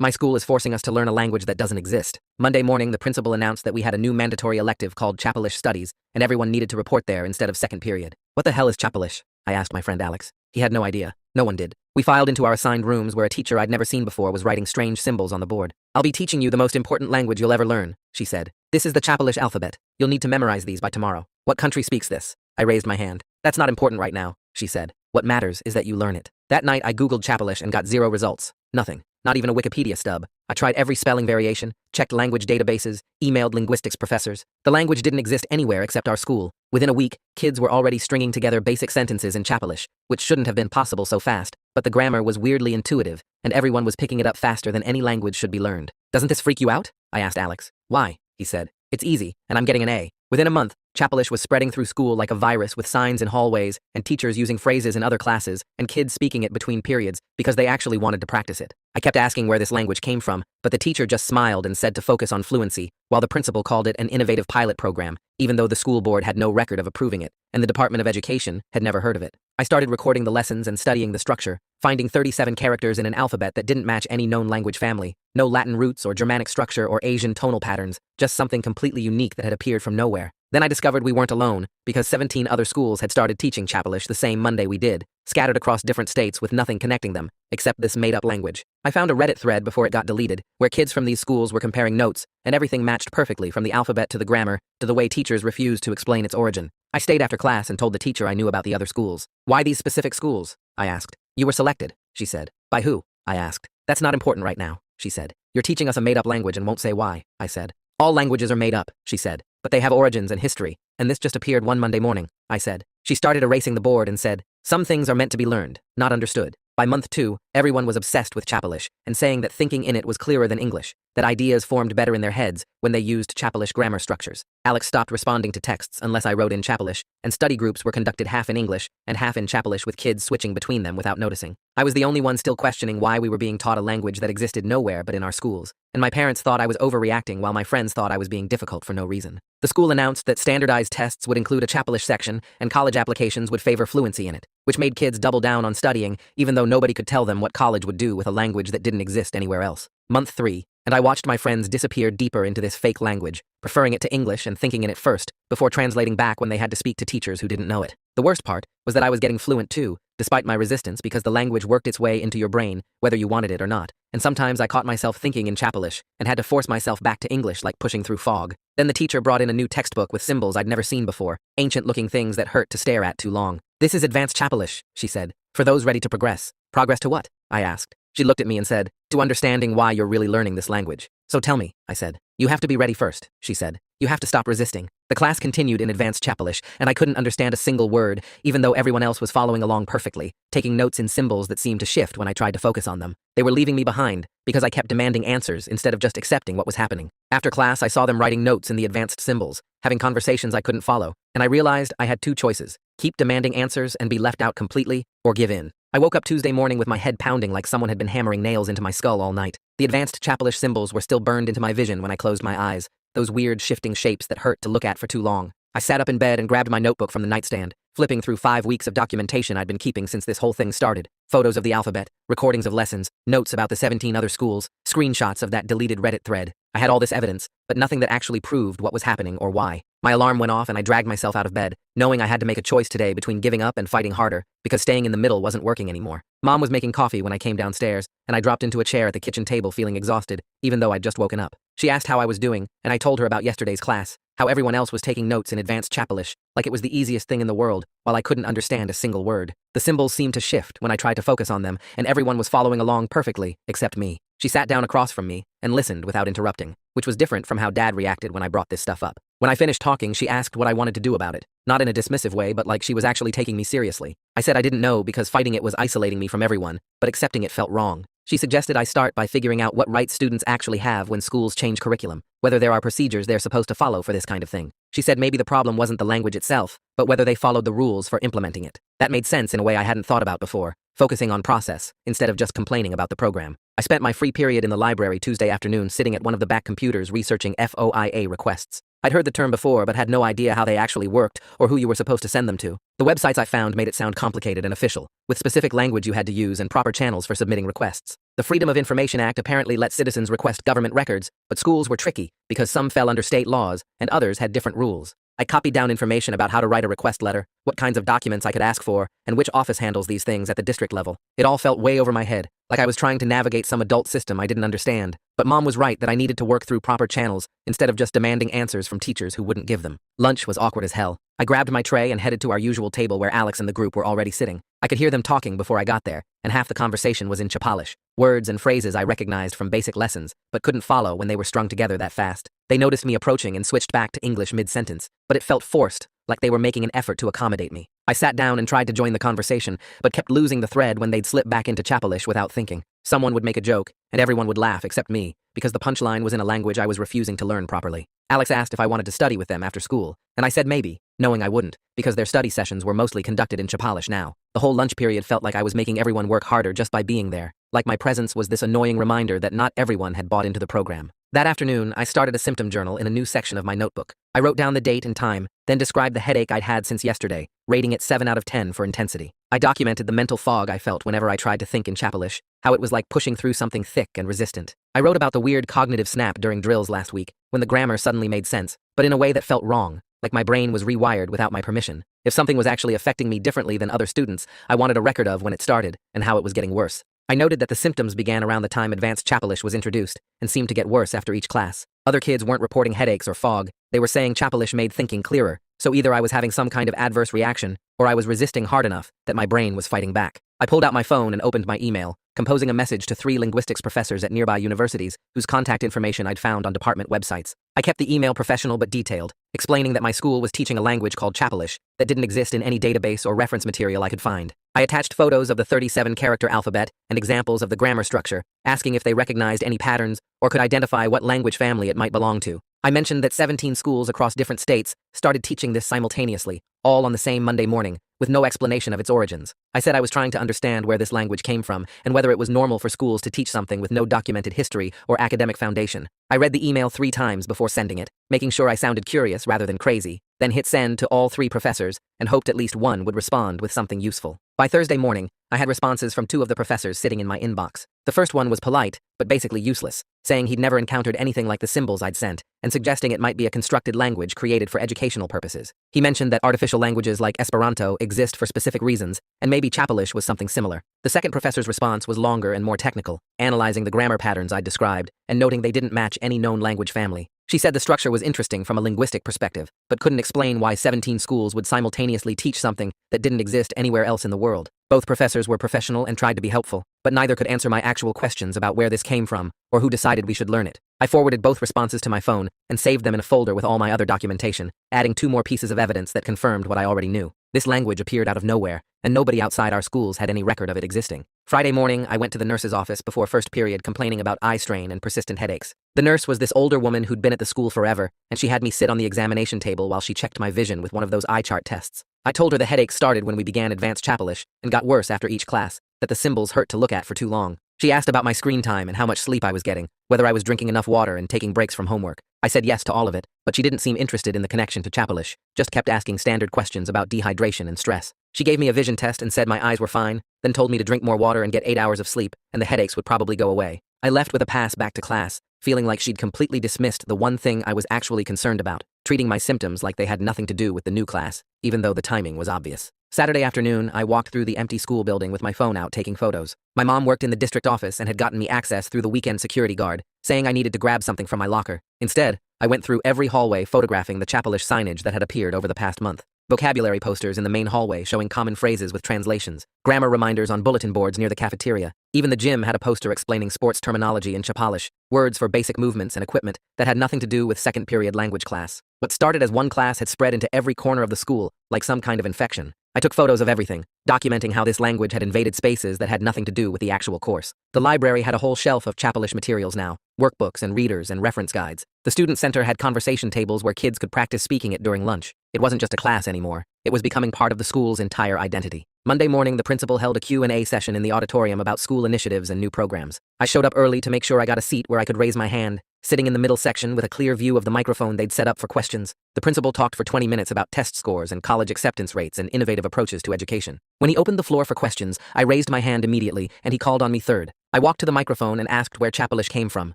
My school is forcing us to learn a language that doesn't exist. Monday morning, the principal announced that we had a new mandatory elective called Chapelish Studies, and everyone needed to report there instead of second period. What the hell is Chapelish? I asked my friend Alex. He had no idea. No one did. We filed into our assigned rooms where a teacher I'd never seen before was writing strange symbols on the board. I'll be teaching you the most important language you'll ever learn, she said. This is the Chapelish alphabet. You'll need to memorize these by tomorrow. What country speaks this? I raised my hand. That's not important right now, she said. What matters is that you learn it. That night, I Googled Chapelish and got 0 results. Nothing. Not even a Wikipedia stub. I tried every spelling variation, checked language databases, emailed linguistics professors. The language didn't exist anywhere except our school. Within a week, kids were already stringing together basic sentences in Chapelish, which shouldn't have been possible so fast, but the grammar was weirdly intuitive, and everyone was picking it up faster than any language should be learned. Doesn't this freak you out? I asked Alex. Why? He said. It's easy, and I'm getting an A. Within a month, Chapelish was spreading through school like a virus with signs in hallways and teachers using phrases in other classes and kids speaking it between periods because they actually wanted to practice it. I kept asking where this language came from, but the teacher just smiled and said to focus on fluency, while the principal called it an innovative pilot program, even though the school board had no record of approving it, and the Department of Education had never heard of it. I started recording the lessons and studying the structure, finding 37 characters in an alphabet that didn't match any known language family, no Latin roots or Germanic structure or Asian tonal patterns, just something completely unique that had appeared from nowhere. Then I discovered we weren't alone, because 17 other schools had started teaching Chapelish the same Monday we did, scattered across different states with nothing connecting them, except this made-up language. I found a Reddit thread before it got deleted, where kids from these schools were comparing notes, and everything matched perfectly from the alphabet to the grammar, to the way teachers refused to explain its origin. I stayed after class and told the teacher I knew about the other schools. Why these specific schools? I asked. You were selected, she said. By who? I asked. That's not important right now, she said. You're teaching us a made-up language and won't say why, I said. All languages are made up, she said, but they have origins and history, and this just appeared one Monday morning, I said. She started erasing the board and said, some things are meant to be learned, not understood. By month 2, everyone was obsessed with Chapelish and saying that thinking in it was clearer than English, that ideas formed better in their heads when they used Chapelish grammar structures. Alex stopped responding to texts unless I wrote in Chapelish, and study groups were conducted half in English and half in Chapelish with kids switching between them without noticing. I was the only one still questioning why we were being taught a language that existed nowhere but in our schools, and my parents thought I was overreacting while my friends thought I was being difficult for no reason. The school announced that standardized tests would include a Chapelish section and college applications would favor fluency in it, which made kids double down on studying even though nobody could tell them what college would do with a language that didn't exist anywhere else. Month 3, and I watched my friends disappear deeper into this fake language, preferring it to English and thinking in it first, before translating back when they had to speak to teachers who didn't know it. The worst part was that I was getting fluent too, despite my resistance because the language worked its way into your brain, whether you wanted it or not, and sometimes I caught myself thinking in Chapelish and had to force myself back to English like pushing through fog. Then the teacher brought in a new textbook with symbols I'd never seen before, ancient-looking things that hurt to stare at too long. This is advanced Chapelish, she said, for those ready to progress. Progress to what? I asked. She looked at me and said, to understanding why you're really learning this language. So tell me, I said. You have to be ready first, she said. You have to stop resisting. The class continued in advanced Chapelish, and I couldn't understand a single word, even though everyone else was following along perfectly, taking notes in symbols that seemed to shift when I tried to focus on them. They were leaving me behind, because I kept demanding answers instead of just accepting what was happening. After class, I saw them writing notes in the advanced symbols, having conversations I couldn't follow, and I realized I had 2 choices: keep demanding answers and be left out completely, or give in. I woke up Tuesday morning with my head pounding like someone had been hammering nails into my skull all night. The advanced Chapelish symbols were still burned into my vision when I closed my eyes, those weird shifting shapes that hurt to look at for too long. I sat up in bed and grabbed my notebook from the nightstand, flipping through 5 weeks of documentation I'd been keeping since this whole thing started. Photos of the alphabet, recordings of lessons, notes about the 17 other schools, screenshots of that deleted Reddit thread. I had all this evidence, but nothing that actually proved what was happening or why. My alarm went off and I dragged myself out of bed, knowing I had to make a choice today between giving up and fighting harder, because staying in the middle wasn't working anymore. Mom was making coffee when I came downstairs, and I dropped into a chair at the kitchen table feeling exhausted, even though I'd just woken up. She asked how I was doing, and I told her about yesterday's class, how everyone else was taking notes in advanced Chapelish, like it was the easiest thing in the world, while I couldn't understand a single word. The symbols seemed to shift when I tried to focus on them, and everyone was following along perfectly, except me. She sat down across from me and listened without interrupting, which was different from how Dad reacted when I brought this stuff up. When I finished talking, she asked what I wanted to do about it, not in a dismissive way, but like she was actually taking me seriously. I said I didn't know because fighting it was isolating me from everyone, but accepting it felt wrong. She suggested I start by figuring out what rights students actually have when schools change curriculum, whether there are procedures they're supposed to follow for this kind of thing. She said maybe the problem wasn't the language itself, but whether they followed the rules for implementing it. That made sense in a way I hadn't thought about before, focusing on process instead of just complaining about the program. I spent my free period in the library Tuesday afternoon sitting at one of the back computers researching FOIA requests. I'd heard the term before but had no idea how they actually worked or who you were supposed to send them to. The websites I found made it sound complicated and official, with specific language you had to use and proper channels for submitting requests. The Freedom of Information Act apparently let citizens request government records, but schools were tricky because some fell under state laws and others had different rules. I copied down information about how to write a request letter, what kinds of documents I could ask for, and which office handles these things at the district level. It all felt way over my head, like I was trying to navigate some adult system I didn't understand. But Mom was right that I needed to work through proper channels instead of just demanding answers from teachers who wouldn't give them. Lunch was awkward as hell. I grabbed my tray and headed to our usual table where Alex and the group were already sitting. I could hear them talking before I got there, and half the conversation was in Chapalish. Words and phrases I recognized from basic lessons, but couldn't follow when they were strung together that fast. They noticed me approaching and switched back to English mid-sentence, but it felt forced, like they were making an effort to accommodate me. I sat down and tried to join the conversation, but kept losing the thread when they'd slip back into Chapalish without thinking. Someone would make a joke, and everyone would laugh except me, because the punchline was in a language I was refusing to learn properly. Alex asked if I wanted to study with them after school, and I said maybe, knowing I wouldn't, because their study sessions were mostly conducted in Chapalish now. The whole lunch period felt like I was making everyone work harder just by being there, like my presence was this annoying reminder that not everyone had bought into the program. That afternoon, I started a symptom journal in a new section of my notebook. I wrote down the date and time, then described the headache I'd had since yesterday, rating it 7 out of 10 for intensity. I documented the mental fog I felt whenever I tried to think in Chapalish, how it was like pushing through something thick and resistant. I wrote about the weird cognitive snap during drills last week, when the grammar suddenly made sense, but in a way that felt wrong, like my brain was rewired without my permission. If something was actually affecting me differently than other students, I wanted a record of when it started and how it was getting worse. I noted that the symptoms began around the time advanced Chapalish was introduced and seemed to get worse after each class. Other kids weren't reporting headaches or fog. They were saying Chapalish made thinking clearer, so either I was having some kind of adverse reaction or I was resisting hard enough that my brain was fighting back. I pulled out my phone and opened my email, composing a message to 3 linguistics professors at nearby universities whose contact information I'd found on department websites. I kept the email professional but detailed, explaining that my school was teaching a language called Chapalish that didn't exist in any database or reference material I could find. I attached photos of the 37-character alphabet and examples of the grammar structure, asking if they recognized any patterns or could identify what language family it might belong to. I mentioned that 17 schools across different states started teaching this simultaneously, all on the same Monday morning, with no explanation of its origins. I said I was trying to understand where this language came from and whether it was normal for schools to teach something with no documented history or academic foundation. I read the email 3 times before sending it, making sure I sounded curious rather than crazy, then hit send to all 3 professors and hoped at least one would respond with something useful. By Thursday morning, I had responses from 2 of the professors sitting in my inbox. The first one was polite, but basically useless, saying he'd never encountered anything like the symbols I'd sent, and suggesting it might be a constructed language created for educational purposes. He mentioned that artificial languages like Esperanto exist for specific reasons, and maybe Chapalish was something similar. The second professor's response was longer and more technical, analyzing the grammar patterns I'd described, and noting they didn't match any known language family. She said the structure was interesting from a linguistic perspective, but couldn't explain why 17 schools would simultaneously teach something that didn't exist anywhere else in the world. Both professors were professional and tried to be helpful, but neither could answer my actual questions about where this came from or who decided we should learn it. I forwarded both responses to my phone and saved them in a folder with all my other documentation, adding 2 more pieces of evidence that confirmed what I already knew. This language appeared out of nowhere, and nobody outside our schools had any record of it existing. Friday morning, I went to the nurse's office before first period complaining about eye strain and persistent headaches. The nurse was this older woman who'd been at the school forever, and she had me sit on the examination table while she checked my vision with one of those eye chart tests. I told her the headache started when we began advanced Chapalish and got worse after each class, that the symbols hurt to look at for too long. She asked about my screen time and how much sleep I was getting, whether I was drinking enough water and taking breaks from homework. I said yes to all of it, but she didn't seem interested in the connection to Chapalish, just kept asking standard questions about dehydration and stress. She gave me a vision test and said my eyes were fine, then told me to drink more water and get 8 hours of sleep, and the headaches would probably go away. I left with a pass back to class, feeling like she'd completely dismissed the one thing I was actually concerned about, treating my symptoms like they had nothing to do with the new class, even though the timing was obvious. Saturday afternoon, I walked through the empty school building with my phone out taking photos. My mom worked in the district office and had gotten me access through the weekend security guard, saying I needed to grab something from my locker. Instead, I went through every hallway photographing the Chapalish signage that had appeared over the past month. Vocabulary posters in the main hallway showing common phrases with translations, grammar reminders on bulletin boards near the cafeteria. Even the gym had a poster explaining sports terminology in Chapalish, words for basic movements and equipment that had nothing to do with second period language class. What started as one class had spread into every corner of the school, like some kind of infection. I took photos of everything, documenting how this language had invaded spaces that had nothing to do with the actual course. The library had a whole shelf of Chapalish materials now, workbooks and readers and reference guides. The student center had conversation tables where kids could practice speaking it during lunch. It wasn't just a class anymore. It was becoming part of the school's entire identity. Monday morning, the principal held a Q&A session in the auditorium about school initiatives and new programs. I showed up early to make sure I got a seat where I could raise my hand, sitting in the middle section with a clear view of the microphone they'd set up for questions. The principal talked for 20 minutes about test scores and college acceptance rates and innovative approaches to education. When he opened the floor for questions, I raised my hand immediately, and he called on me third. I walked to the microphone and asked where Chapelish came from,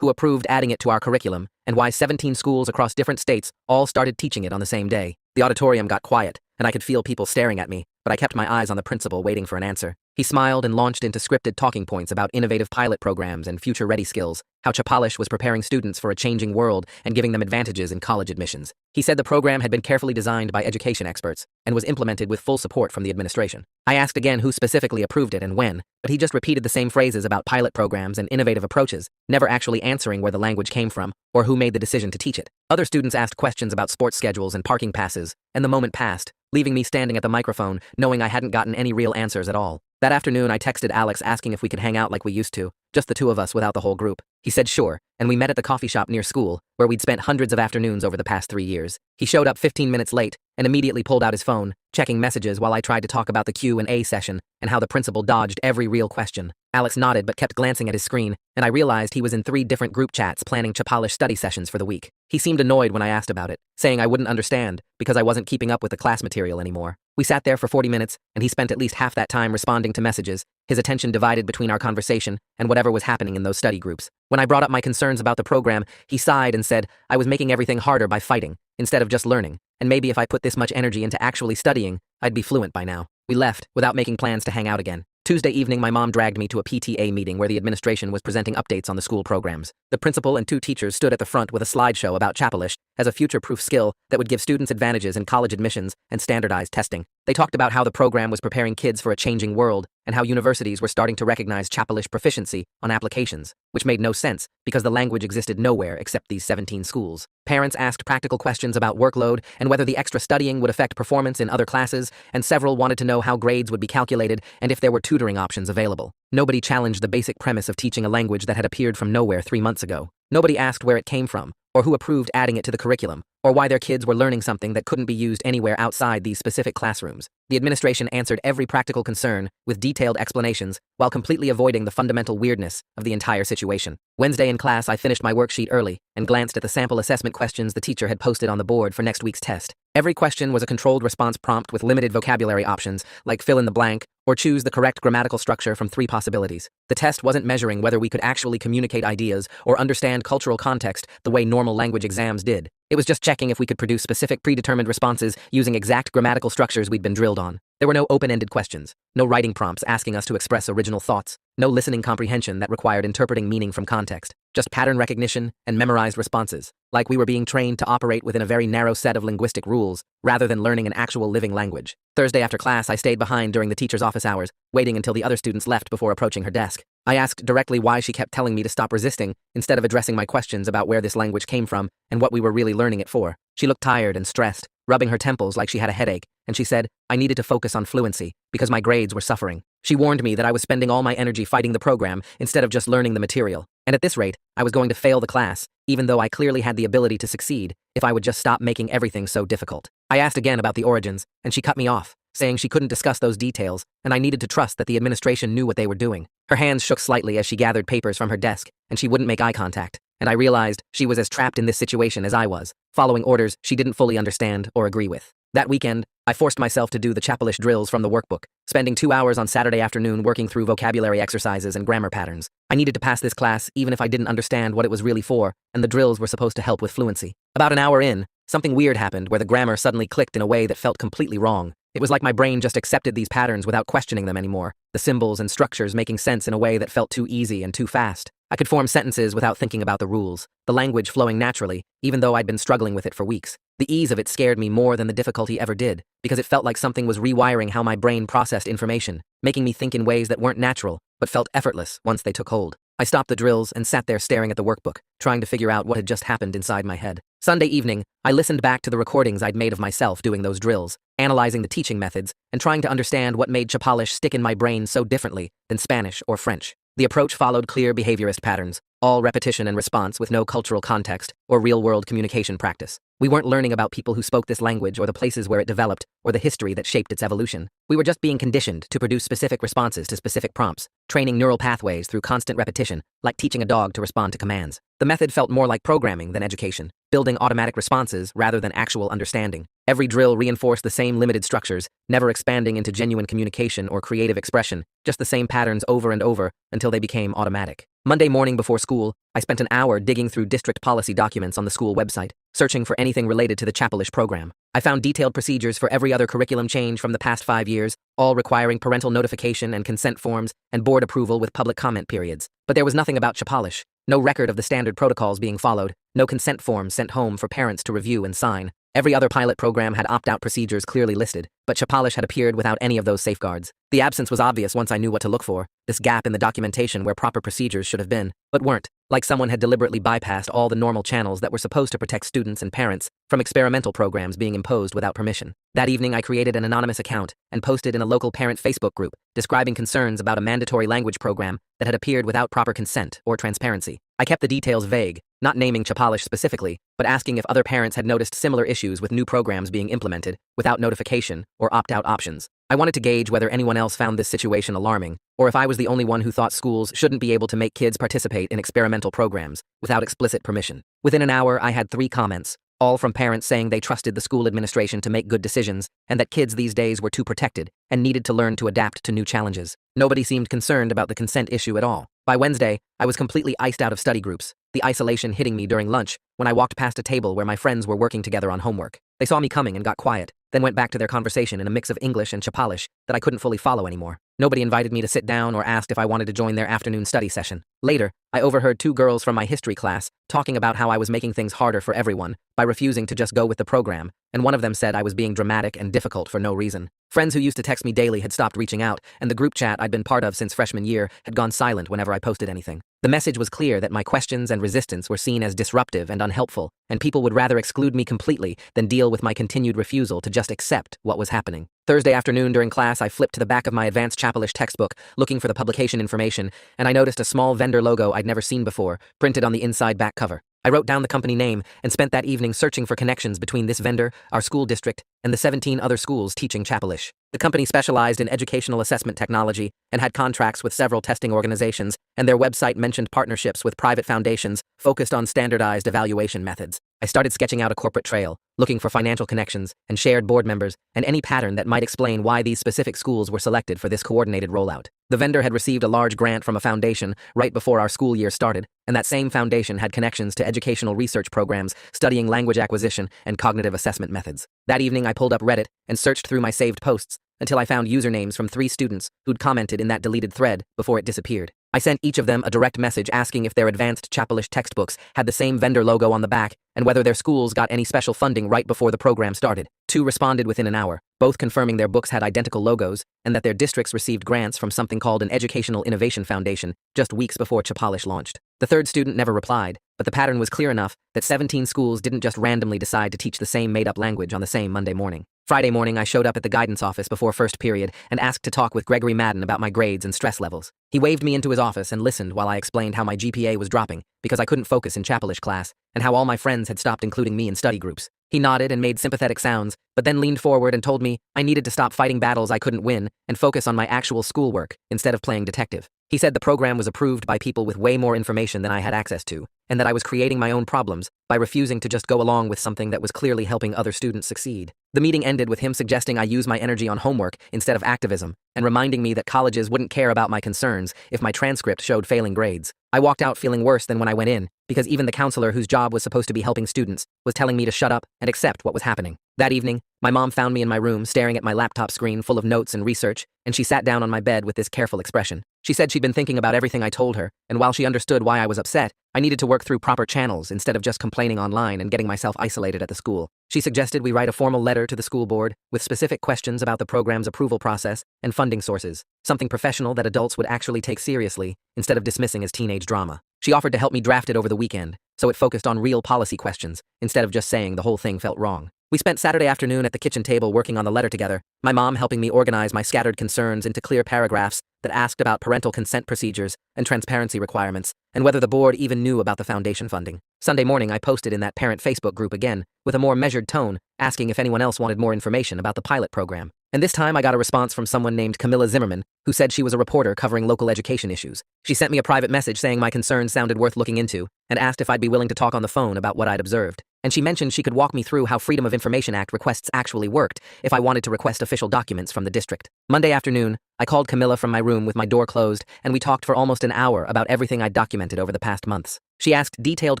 who approved adding it to our curriculum, and why 17 schools across different states all started teaching it on the same day. The auditorium got quiet, and I could feel people staring at me, but I kept my eyes on the principal waiting for an answer. He smiled and launched into scripted talking points about innovative pilot programs and future-ready skills, how Chapelish was preparing students for a changing world and giving them advantages in college admissions. He said the program had been carefully designed by education experts and was implemented with full support from the administration. I asked again who specifically approved it and when, but he just repeated the same phrases about pilot programs and innovative approaches, never actually answering where the language came from or who made the decision to teach it. Other students asked questions about sports schedules and parking passes, and the moment passed, leaving me standing at the microphone, knowing I hadn't gotten any real answers at all. That afternoon, I texted Alex asking if we could hang out like we used to, just the two of us without the whole group. He said sure, and we met at the coffee shop near school, where we'd spent hundreds of afternoons over the past 3 years. He showed up 15 minutes late and immediately pulled out his phone, checking messages while I tried to talk about the Q&A session and how the principal dodged every real question. Alex nodded but kept glancing at his screen, and I realized he was in 3 different group chats planning Chapelish study sessions for the week. He seemed annoyed when I asked about it, saying I wouldn't understand because I wasn't keeping up with the class material anymore. We sat there for 40 minutes, and he spent at least half that time responding to messages, his attention divided between our conversation and whatever was happening in those study groups. When I brought up my concerns about the program, he sighed and said I was making everything harder by fighting, instead of just learning, and maybe if I put this much energy into actually studying, I'd be fluent by now. We left, without making plans to hang out again. Tuesday evening, my mom dragged me to a PTA meeting where the administration was presenting updates on the school programs. The principal and 2 teachers stood at the front with a slideshow about Chapelish as a future-proof skill that would give students advantages in college admissions and standardized testing. They talked about how the program was preparing kids for a changing world and how universities were starting to recognize Chapelish proficiency on applications, which made no sense because the language existed nowhere except these 17 schools. Parents asked practical questions about workload and whether the extra studying would affect performance in other classes, and several wanted to know how grades would be calculated and if there were tutoring options available. Nobody challenged the basic premise of teaching a language that had appeared from nowhere 3 months ago. Nobody asked where it came from, or who approved adding it to the curriculum, or why their kids were learning something that couldn't be used anywhere outside these specific classrooms. The administration answered every practical concern with detailed explanations while completely avoiding the fundamental weirdness of the entire situation. Wednesday in class, I finished my worksheet early and glanced at the sample assessment questions the teacher had posted on the board for next week's test. Every question was a controlled response prompt with limited vocabulary options, like fill in the blank or choose the correct grammatical structure from 3 possibilities. The test wasn't measuring whether we could actually communicate ideas or understand cultural context the way normal language exams did. It was just checking if we could produce specific predetermined responses using exact grammatical structures we'd been drilled on. There were no open-ended questions, no writing prompts asking us to express original thoughts, no listening comprehension that required interpreting meaning from context, just pattern recognition and memorized responses, like we were being trained to operate within a very narrow set of linguistic rules, rather than learning an actual living language. Thursday after class, I stayed behind during the teacher's office hours, waiting until the other students left before approaching her desk. I asked directly why she kept telling me to stop resisting, instead of addressing my questions about where this language came from and what we were really learning it for. She looked tired and stressed, rubbing her temples like she had a headache, and she said I needed to focus on fluency because my grades were suffering. She warned me that I was spending all my energy fighting the program instead of just learning the material, and at this rate, I was going to fail the class, even though I clearly had the ability to succeed if I would just stop making everything so difficult. I asked again about the origins, and she cut me off, saying she couldn't discuss those details, and I needed to trust that the administration knew what they were doing. Her hands shook slightly as she gathered papers from her desk, and she wouldn't make eye contact, and I realized she was as trapped in this situation as I was, following orders she didn't fully understand or agree with. That weekend, I forced myself to do the Chapelish drills from the workbook, spending 2 hours on Saturday afternoon working through vocabulary exercises and grammar patterns. I needed to pass this class even if I didn't understand what it was really for, and the drills were supposed to help with fluency. About an hour in, something weird happened where the grammar suddenly clicked in a way that felt completely wrong. It was like my brain just accepted these patterns without questioning them anymore, the symbols and structures making sense in a way that felt too easy and too fast. I could form sentences without thinking about the rules, the language flowing naturally, even though I'd been struggling with it for weeks. The ease of it scared me more than the difficulty ever did, because it felt like something was rewiring how my brain processed information, making me think in ways that weren't natural, but felt effortless once they took hold. I stopped the drills and sat there staring at the workbook, trying to figure out what had just happened inside my head. Sunday evening, I listened back to the recordings I'd made of myself doing those drills, analyzing the teaching methods, and trying to understand what made Chapelish stick in my brain so differently than Spanish or French. The approach followed clear behaviorist patterns, all repetition and response with no cultural context or real-world communication practice. We weren't learning about people who spoke this language or the places where it developed or the history that shaped its evolution. We were just being conditioned to produce specific responses to specific prompts, training neural pathways through constant repetition, like teaching a dog to respond to commands. The method felt more like programming than education, building automatic responses rather than actual understanding. Every drill reinforced the same limited structures, never expanding into genuine communication or creative expression, just the same patterns over and over until they became automatic. Monday morning before school, I spent an hour digging through district policy documents on the school website, searching for anything related to the Chapelish program. I found detailed procedures for every other curriculum change from the past 5 years, all requiring parental notification and consent forms and board approval with public comment periods. But there was nothing about Chapelish, no record of the standard protocols being followed, no consent forms sent home for parents to review and sign. Every other pilot program had opt-out procedures clearly listed, but Chapelish had appeared without any of those safeguards. The absence was obvious once I knew what to look for, this gap in the documentation where proper procedures should have been, but weren't, like someone had deliberately bypassed all the normal channels that were supposed to protect students and parents from experimental programs being imposed without permission. That evening I created an anonymous account and posted in a local parent Facebook group describing concerns about a mandatory language program that had appeared without proper consent or transparency. I kept the details vague, not naming Chapelish specifically, but asking if other parents had noticed similar issues with new programs being implemented without notification or opt-out options. I wanted to gauge whether anyone else found this situation alarming, or if I was the only one who thought schools shouldn't be able to make kids participate in experimental programs without explicit permission. Within an hour, I had 3 comments, all from parents saying they trusted the school administration to make good decisions and that kids these days were too protected and needed to learn to adapt to new challenges. Nobody seemed concerned about the consent issue at all. By Wednesday, I was completely iced out of study groups, the isolation hitting me during lunch when I walked past a table where my friends were working together on homework. They saw me coming and got quiet, then went back to their conversation in a mix of English and Chapelish that I couldn't fully follow anymore. Nobody invited me to sit down or asked if I wanted to join their afternoon study session. Later, I overheard 2 girls from my history class talking about how I was making things harder for everyone by refusing to just go with the program, and one of them said I was being dramatic and difficult for no reason. Friends who used to text me daily had stopped reaching out, and the group chat I'd been part of since freshman year had gone silent whenever I posted anything. The message was clear that my questions and resistance were seen as disruptive and unhelpful, and people would rather exclude me completely than deal with my continued refusal to just accept what was happening. Thursday afternoon during class, I flipped to the back of my advanced Chapelish textbook, looking for the publication information, and I noticed a small vendor logo I'd never seen before, printed on the inside back cover. I wrote down the company name and spent that evening searching for connections between this vendor, our school district, and the 17 other schools teaching Chapelish. The company specialized in educational assessment technology and had contracts with several testing organizations, and their website mentioned partnerships with private foundations focused on standardized evaluation methods. I started sketching out a corporate trail, looking for financial connections and shared board members and any pattern that might explain why these specific schools were selected for this coordinated rollout. The vendor had received a large grant from a foundation right before our school year started, and that same foundation had connections to educational research programs studying language acquisition and cognitive assessment methods. That evening, I pulled up Reddit and searched through my saved posts until I found usernames from 3 students who'd commented in that deleted thread before it disappeared. I sent each of them a direct message asking if their advanced Chapelish textbooks had the same vendor logo on the back and whether their schools got any special funding right before the program started. 2 responded within an hour, both confirming their books had identical logos and that their districts received grants from something called an Educational Innovation Foundation just weeks before Chapelish launched. The 3rd student never replied, but the pattern was clear enough that 17 schools didn't just randomly decide to teach the same made-up language on the same Monday morning. Friday morning, I showed up at the guidance office before first period and asked to talk with Gregory Madden about my grades and stress levels. He waved me into his office and listened while I explained how my GPA was dropping because I couldn't focus in Chapelish class and how all my friends had stopped including me in study groups. He nodded and made sympathetic sounds, but then leaned forward and told me I needed to stop fighting battles I couldn't win and focus on my actual schoolwork instead of playing detective. He said the program was approved by people with way more information than I had access to, and that I was creating my own problems by refusing to just go along with something that was clearly helping other students succeed. The meeting ended with him suggesting I use my energy on homework instead of activism, and reminding me that colleges wouldn't care about my concerns if my transcript showed failing grades. I walked out feeling worse than when I went in, because even the counselor whose job was supposed to be helping students was telling me to shut up and accept what was happening. That evening, my mom found me in my room staring at my laptop screen full of notes and research, and she sat down on my bed with this careful expression. She said she'd been thinking about everything I told her, and while she understood why I was upset, I needed to work through proper channels instead of just complaining online and getting myself isolated at the school. She suggested we write a formal letter to the school board with specific questions about the program's approval process and funding sources, something professional that adults would actually take seriously instead of dismissing as teenage drama. She offered to help me draft it over the weekend, so it focused on real policy questions instead of just saying the whole thing felt wrong. We spent Saturday afternoon at the kitchen table working on the letter together, my mom helping me organize my scattered concerns into clear paragraphs that asked about parental consent procedures and transparency requirements, and whether the board even knew about the foundation funding. Sunday morning, I posted in that parent Facebook group again, with a more measured tone, asking if anyone else wanted more information about the pilot program. And this time I got a response from someone named Camilla Zimmerman, who said she was a reporter covering local education issues. She sent me a private message saying my concerns sounded worth looking into, and asked if I'd be willing to talk on the phone about what I'd observed. And she mentioned she could walk me through how Freedom of Information Act requests actually worked if I wanted to request official documents from the district. Monday afternoon, I called Camilla from my room with my door closed, and we talked for almost an hour about everything I'd documented over the past months. She asked detailed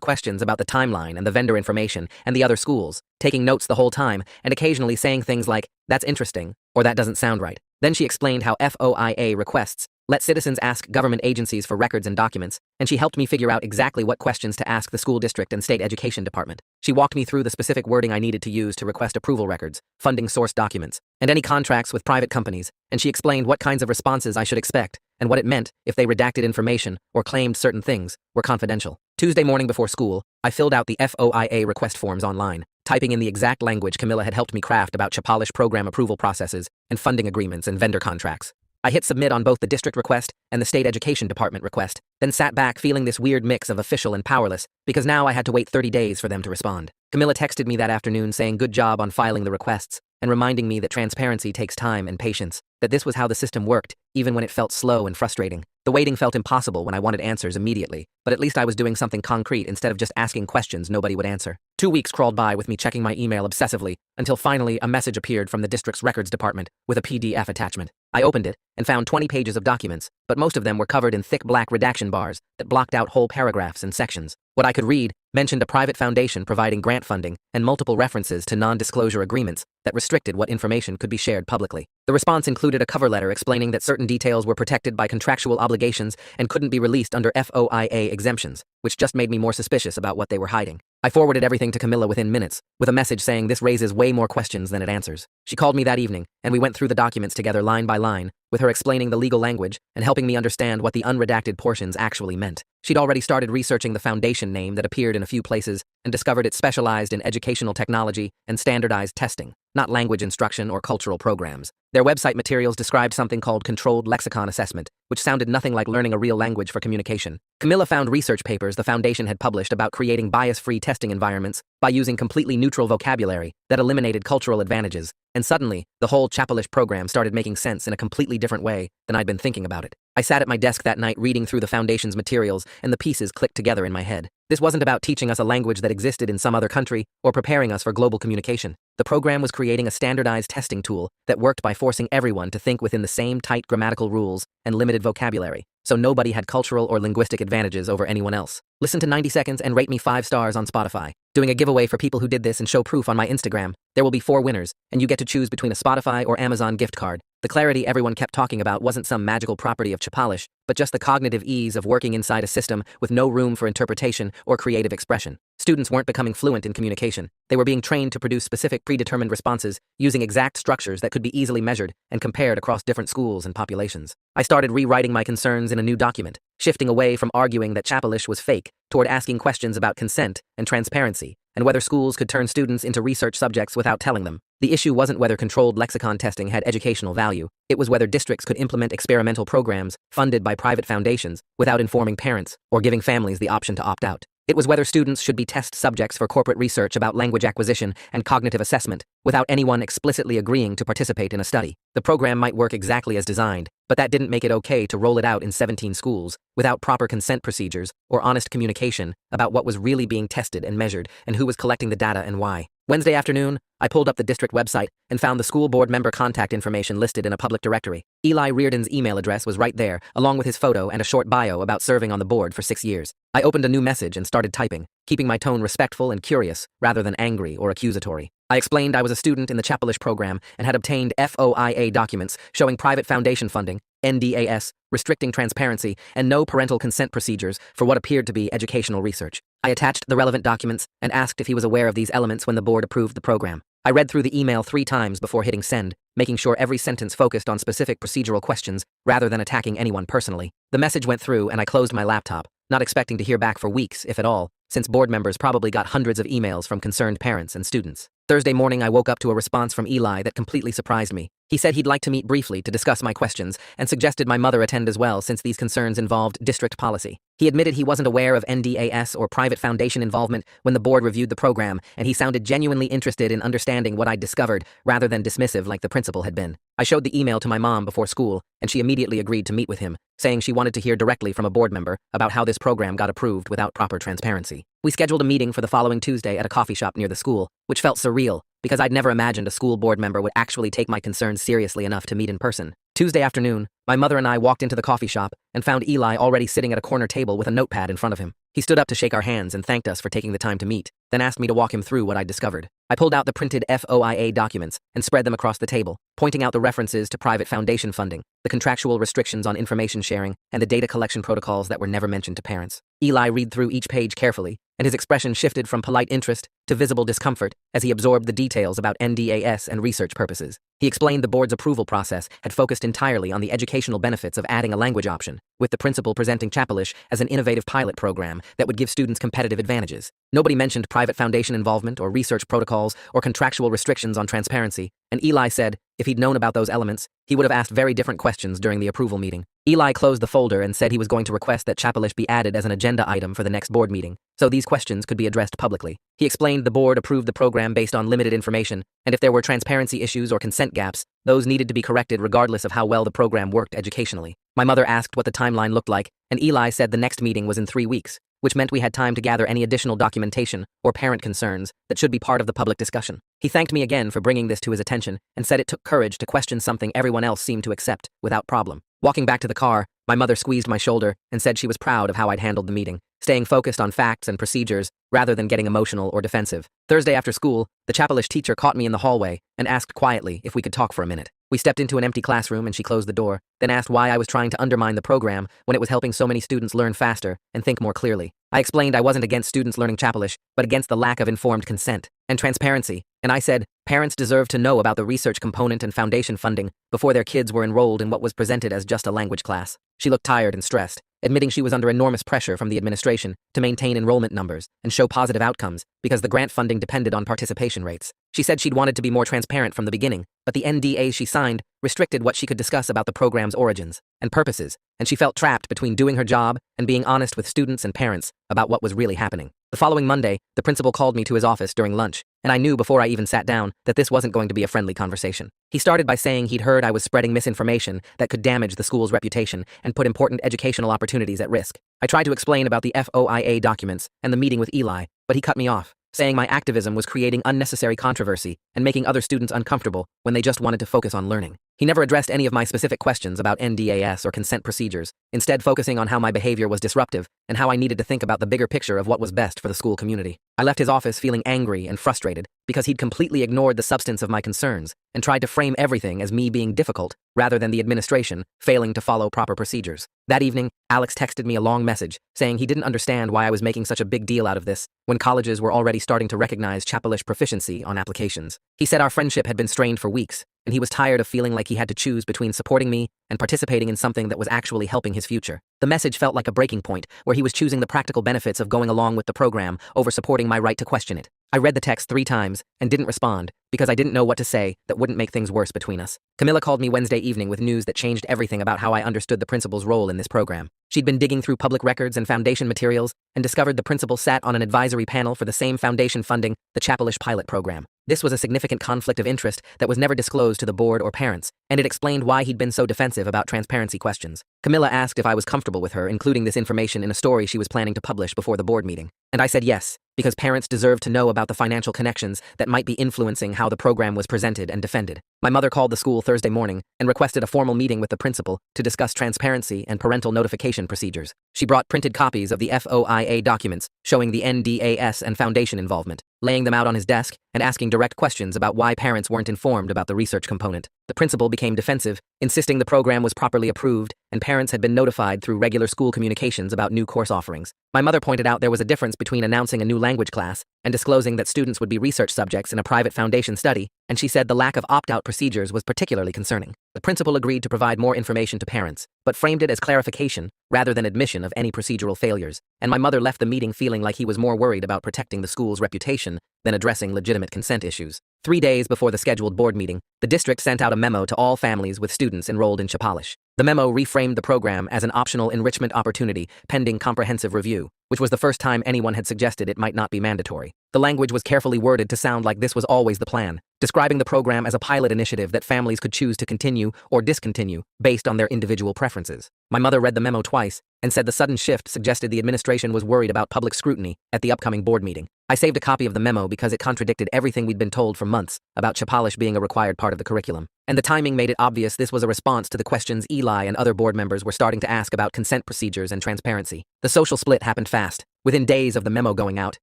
questions about the timeline and the vendor information and the other schools, taking notes the whole time and occasionally saying things like, "That's interesting," or "That doesn't sound right." Then she explained how FOIA requests let citizens ask government agencies for records and documents, and she helped me figure out exactly what questions to ask the school district and state education department. She walked me through the specific wording I needed to use to request approval records, funding source documents, and any contracts with private companies, and she explained what kinds of responses I should expect and what it meant if they redacted information or claimed certain things were confidential. Tuesday morning before school, I filled out the FOIA request forms online, typing in the exact language Camilla had helped me craft about Chapalish program approval processes and funding agreements and vendor contracts. I hit submit on both the district request and the state education department request, then sat back feeling this weird mix of official and powerless, because now I had to wait 30 days for them to respond. Camilla texted me that afternoon saying good job on filing the requests, and reminding me that transparency takes time and patience, that this was how the system worked, even when it felt slow and frustrating. The waiting felt impossible when I wanted answers immediately, but at least I was doing something concrete instead of just asking questions nobody would answer. 2 weeks crawled by with me checking my email obsessively, until finally a message appeared from the district's records department with a PDF attachment. I opened it and found 20 pages of documents, but most of them were covered in thick black redaction bars that blocked out whole paragraphs and sections. What I could read mentioned a private foundation providing grant funding and multiple references to non-disclosure agreements that restricted what information could be shared publicly. The response included a cover letter explaining that certain details were protected by contractual obligations and couldn't be released under FOIA exemptions, which just made me more suspicious about what they were hiding. I forwarded everything to Camilla within minutes, with a message saying this raises way more questions than it answers. She called me that evening, and we went through the documents together line by line, with her explaining the legal language and helping me understand what the unredacted portions actually meant. She'd already started researching the foundation name that appeared in a few places and discovered it specialized in educational technology and standardized testing, not language instruction or cultural programs. Their website materials described something called controlled lexicon assessment, which sounded nothing like learning a real language for communication. Camilla found research papers the foundation had published about creating bias-free testing environments by using completely neutral vocabulary that eliminated cultural advantages, and suddenly, the whole Chapalish program started making sense in a completely different way than I'd been thinking about it. I sat at my desk that night reading through the foundation's materials, and the pieces clicked together in my head. This wasn't about teaching us a language that existed in some other country or preparing us for global communication. The program was creating a standardized testing tool that worked by forcing everyone to think within the same tight grammatical rules and limited vocabulary, so nobody had cultural or linguistic advantages over anyone else. Listen to 90 Seconds and rate me 5 stars on Spotify. Doing a giveaway for people who did this and show proof on my Instagram. There will be 4 winners, and you get to choose between a Spotify or Amazon gift card. The clarity everyone kept talking about wasn't some magical property of Chapalish, but just the cognitive ease of working inside a system with no room for interpretation or creative expression. Students weren't becoming fluent in communication. They were being trained to produce specific predetermined responses using exact structures that could be easily measured and compared across different schools and populations. I started rewriting my concerns in a new document, shifting away from arguing that Chapalish was fake toward asking questions about consent and transparency, and whether schools could turn students into research subjects without telling them. The issue wasn't whether controlled lexicon testing had educational value, it was whether districts could implement experimental programs funded by private foundations without informing parents or giving families the option to opt out. It was whether students should be test subjects for corporate research about language acquisition and cognitive assessment without anyone explicitly agreeing to participate in a study. The program might work exactly as designed, but that didn't make it okay to roll it out in 17 schools without proper consent procedures or honest communication about what was really being tested and measured and who was collecting the data and why. Wednesday afternoon, I pulled up the district website and found the school board member contact information listed in a public directory. Eli Reardon's email address was right there, along with his photo and a short bio about serving on the board for 6 years. I opened a new message and started typing, keeping my tone respectful and curious rather than angry or accusatory. I explained I was a student in the Chapalish program and had obtained FOIA documents showing private foundation funding, NDAS, restricting transparency, and no parental consent procedures for what appeared to be educational research. I attached the relevant documents and asked if he was aware of these elements when the board approved the program. I read through the email 3 times before hitting send, making sure every sentence focused on specific procedural questions rather than attacking anyone personally. The message went through and I closed my laptop, not expecting to hear back for weeks, if at all, since board members probably got hundreds of emails from concerned parents and students. Thursday morning, I woke up to a response from Eli that completely surprised me. He said he'd like to meet briefly to discuss my questions and suggested my mother attend as well since these concerns involved district policy. He admitted he wasn't aware of NDAS or private foundation involvement when the board reviewed the program, and he sounded genuinely interested in understanding what I'd discovered rather than dismissive like the principal had been. I showed the email to my mom before school, and she immediately agreed to meet with him, saying she wanted to hear directly from a board member about how this program got approved without proper transparency. We scheduled a meeting for the following Tuesday at a coffee shop near the school, which felt surreal because I'd never imagined a school board member would actually take my concerns seriously enough to meet in person. Tuesday afternoon, my mother and I walked into the coffee shop and found Eli already sitting at a corner table with a notepad in front of him. He stood up to shake our hands and thanked us for taking the time to meet, then asked me to walk him through what I'd discovered. I pulled out the printed FOIA documents and spread them across the table, pointing out the references to private foundation funding, the contractual restrictions on information sharing, and the data collection protocols that were never mentioned to parents. Eli read through each page carefully, and his expression shifted from polite interest to visible discomfort as he absorbed the details about NDAS and research purposes. He explained the board's approval process had focused entirely on the educational benefits of adding a language option, with the principal presenting Chapelish as an innovative pilot program that would give students competitive advantages. Nobody mentioned private foundation involvement or research protocols or contractual restrictions on transparency, and Eli said if he'd known about those elements, he would have asked very different questions during the approval meeting. Eli closed the folder and said he was going to request that Chapelish be added as an agenda item for the next board meeting, so these questions could be addressed publicly. He explained the board approved the program based on limited information, and if there were transparency issues or consent gaps, those needed to be corrected regardless of how well the program worked educationally. My mother asked what the timeline looked like, and Eli said the next meeting was in 3 weeks, which meant we had time to gather any additional documentation or parent concerns that should be part of the public discussion. He thanked me again for bringing this to his attention and said it took courage to question something everyone else seemed to accept without problem. Walking back to the car, my mother squeezed my shoulder and said she was proud of how I'd handled the meeting, staying focused on facts and procedures rather than getting emotional or defensive. Thursday after school, the Chapelish teacher caught me in the hallway and asked quietly if we could talk for a minute. We stepped into an empty classroom and she closed the door, then asked why I was trying to undermine the program when it was helping so many students learn faster and think more clearly. I explained I wasn't against students learning Chapelish, but against the lack of informed consent and transparency, and I said parents deserve to know about the research component and foundation funding before their kids were enrolled in what was presented as just a language class. She looked tired and stressed, admitting she was under enormous pressure from the administration to maintain enrollment numbers and show positive outcomes because the grant funding depended on participation rates. She said she'd wanted to be more transparent from the beginning, but the NDAs she signed restricted what she could discuss about the program's origins and purposes, and she felt trapped between doing her job and being honest with students and parents about what was really happening. The following Monday, the principal called me to his office during lunch, and I knew before I even sat down that this wasn't going to be a friendly conversation. He started by saying he'd heard I was spreading misinformation that could damage the school's reputation and put important educational opportunities at risk. I tried to explain about the FOIA documents and the meeting with Eli, but he cut me off, saying my activism was creating unnecessary controversy and making other students uncomfortable when they just wanted to focus on learning. He never addressed any of my specific questions about NDAS or consent procedures, instead focusing on how my behavior was disruptive and how I needed to think about the bigger picture of what was best for the school community. I left his office feeling angry and frustrated because he'd completely ignored the substance of my concerns and tried to frame everything as me being difficult rather than the administration failing to follow proper procedures. That evening, Alex texted me a long message saying he didn't understand why I was making such a big deal out of this when colleges were already starting to recognize Chapelish proficiency on applications. He said our friendship had been strained for weeks, and he was tired of feeling like he had to choose between supporting me and participating in something that was actually helping his future. The message felt like a breaking point where he was choosing the practical benefits of going along with the program over supporting my right to question it. I read the text 3 times and didn't respond because I didn't know what to say that wouldn't make things worse between us. Camilla called me Wednesday evening with news that changed everything about how I understood the principal's role in this program. She'd been digging through public records and foundation materials and discovered the principal sat on an advisory panel for the same foundation funding, the Chapelish pilot program. This was a significant conflict of interest that was never disclosed to the board or parents, and it explained why he'd been so defensive about transparency questions. Camilla asked if I was comfortable with her including this information in a story she was planning to publish before the board meeting, and I said yes, because parents deserve to know about the financial connections that might be influencing how the program was presented and defended. My mother called the school Thursday morning and requested a formal meeting with the principal to discuss transparency and parental notification procedures. She brought printed copies of the FOIA documents showing the NDAS and foundation involvement, laying them out on his desk and asking direct questions about why parents weren't informed about the research component. The principal became defensive, insisting the program was properly approved and parents had been notified through regular school communications about new course offerings. My mother pointed out there was a difference between announcing a new language class and disclosing that students would be research subjects in a private foundation study, and she said the lack of opt-out procedures was particularly concerning. The principal agreed to provide more information to parents, but framed it as clarification rather than admission of any procedural failures, and my mother left the meeting feeling like he was more worried about protecting the school's reputation than addressing legitimate consent issues. 3 days before the scheduled board meeting, the district sent out a memo to all families with students enrolled in Chapalish. The memo reframed the program as an optional enrichment opportunity pending comprehensive review, which was the first time anyone had suggested it might not be mandatory. The language was carefully worded to sound like this was always the plan, describing the program as a pilot initiative that families could choose to continue or discontinue based on their individual preferences. My mother read the memo twice and said the sudden shift suggested the administration was worried about public scrutiny at the upcoming board meeting. I saved a copy of the memo because it contradicted everything we'd been told for months about Chapalish being a required part of the curriculum. And the timing made it obvious this was a response to the questions Eli and other board members were starting to ask about consent procedures and transparency. The social split happened fast. Within days of the memo going out,